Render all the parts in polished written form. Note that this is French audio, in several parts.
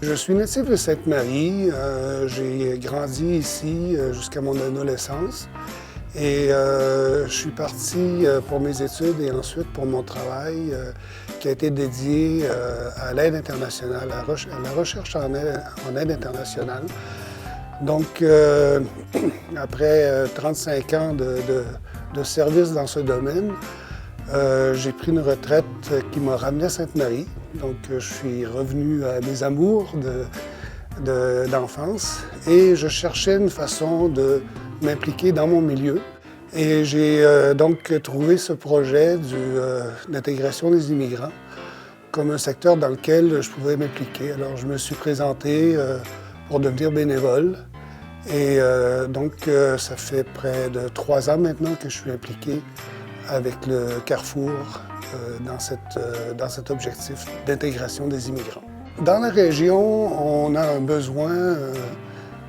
Je suis natif de Sainte-Marie. J'ai grandi ici jusqu'à mon adolescence. Et je suis parti pour mes études et ensuite pour mon travail qui a été dédié à l'aide internationale, à la recherche en aide internationale. Donc, après 35 ans de service dans ce domaine, j'ai pris une retraite qui m'a ramené à Sainte-Marie. Donc, je suis revenu à mes amours d'enfance et je cherchais une façon de m'impliquer dans mon milieu. Et j'ai donc trouvé ce projet d'intégration des immigrants comme un secteur dans lequel je pouvais m'impliquer. Alors, je me suis présenté pour devenir bénévole. Et donc, ça fait près de 3 ans maintenant que je suis impliqué avec le Carrefour dans cet objectif d'intégration des immigrants. Dans la région, on a un besoin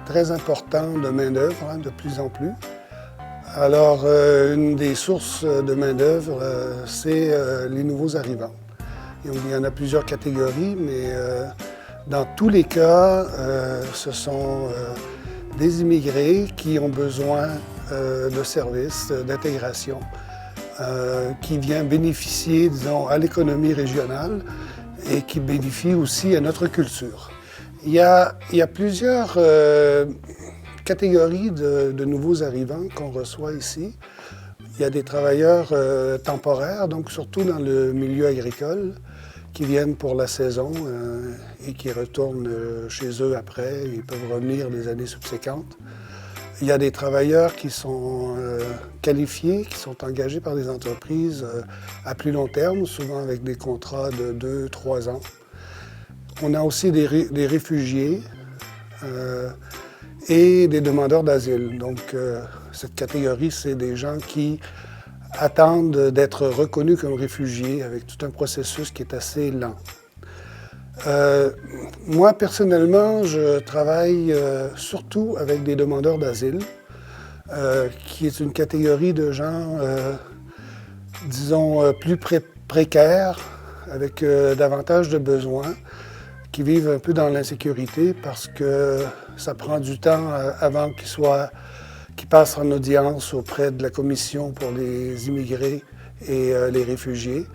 très important de main-d'œuvre, de plus en plus. Alors, une des sources de main-d'œuvre, c'est les nouveaux arrivants. Il y en a plusieurs catégories, mais dans tous les cas, ce sont des immigrés qui ont besoin de services, d'intégration, qui vient bénéficier, disons, à l'économie régionale et qui bénéficie aussi à notre culture. Il y a plusieurs catégories de nouveaux arrivants qu'on reçoit ici. Il y a des travailleurs temporaires, donc surtout dans le milieu agricole, qui viennent pour la saison et qui retournent chez eux après. Ils peuvent revenir les années subséquentes. Il y a des travailleurs qui sont qualifiés, qui sont engagés par des entreprises à plus long terme, souvent avec des contrats de 2-3 ans. On a aussi des réfugiés et des demandeurs d'asile. Donc, cette catégorie, c'est des gens qui attendent d'être reconnus comme réfugiés avec tout un processus qui est assez lent. Moi, personnellement, je travaille surtout avec des demandeurs d'asile, qui est une catégorie de gens, disons, plus précaires, avec davantage de besoins, qui vivent un peu dans l'insécurité parce que ça prend du temps avant qu'ils passent en audience auprès de la Commission pour les immigrés et les réfugiés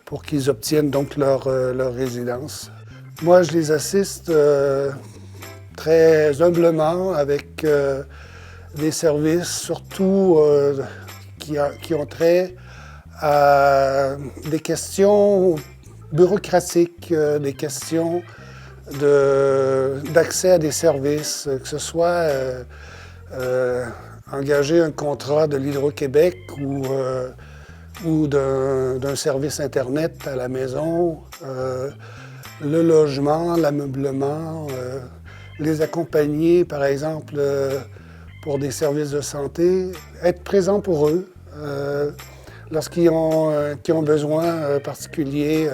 pour qu'ils obtiennent donc leur résidence. Moi, je les assiste très humblement avec des services surtout qui ont trait à des questions bureaucratiques, des questions d'accès à des services, que ce soit engager un contrat de l'Hydro-Québec ou d'un service Internet à la maison, le logement, l'ameublement, les accompagner, par exemple, pour des services de santé, être présent pour eux lorsqu'ils ont besoin particuliers,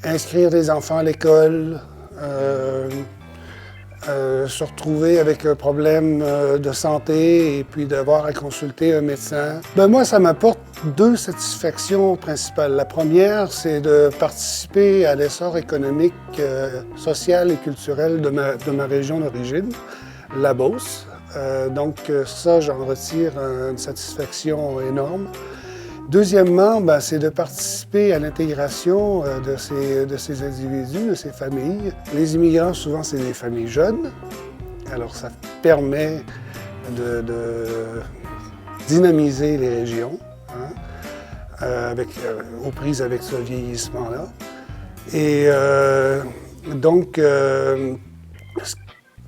inscrire des enfants à l'école, se retrouver avec un problème de santé et puis devoir à consulter un médecin. Moi, ça m'apporte 2 satisfactions principales. La première, c'est de participer à l'essor économique, social et culturel de ma région d'origine, la Beauce. Donc ça, j'en retire une satisfaction énorme. Deuxièmement, c'est de participer à l'intégration de ces individus, de ces familles. Les immigrants, souvent, c'est des familles jeunes. Alors, ça permet de dynamiser les régions, aux prises avec ce vieillissement-là. Et donc,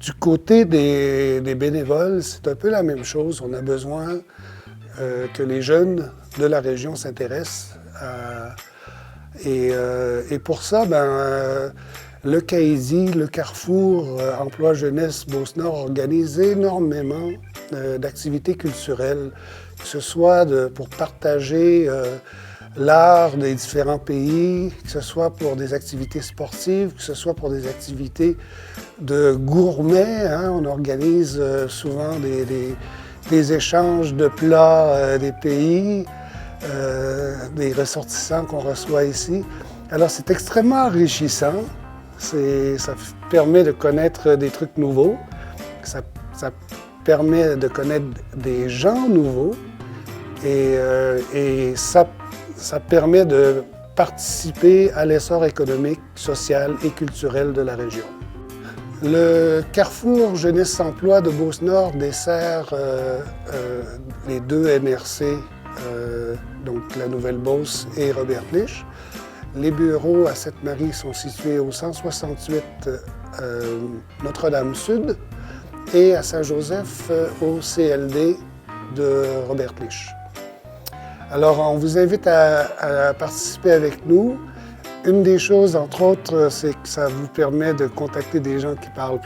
du côté des bénévoles, c'est un peu la même chose. On a besoin que les jeunes de la région s'intéressent. Et pour ça, le CAESI, le Carrefour Emploi Jeunesse Beauce-Nord organise énormément d'activités culturelles, que ce soit pour partager l'art des différents pays, que ce soit pour des activités sportives, que ce soit pour des activités de gourmets. On organise souvent des échanges de plats des pays, des ressortissants qu'on reçoit ici. Alors, c'est extrêmement enrichissant Ça permet de connaître des trucs nouveaux, ça permet de connaître des gens nouveaux et ça permet de participer à l'essor économique, social et culturel de la région. Le carrefour Jeunesse-Emploi de Beauce-Nord dessert les deux MRC, donc la Nouvelle-Beauce et Robert-Lich. Les bureaux à Sainte-Marie sont situés au 168 Notre-Dame-Sud et à Saint-Joseph au CLD de Robert-Lich. Alors, on vous invite à participer avec nous. Une des choses, entre autres, c'est que ça vous permet de contacter des gens qui parlent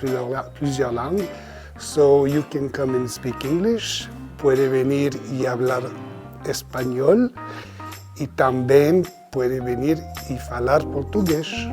plusieurs langues. So you can come and speak English. Puede venir y hablar español. Y también puede venir y falar portugués.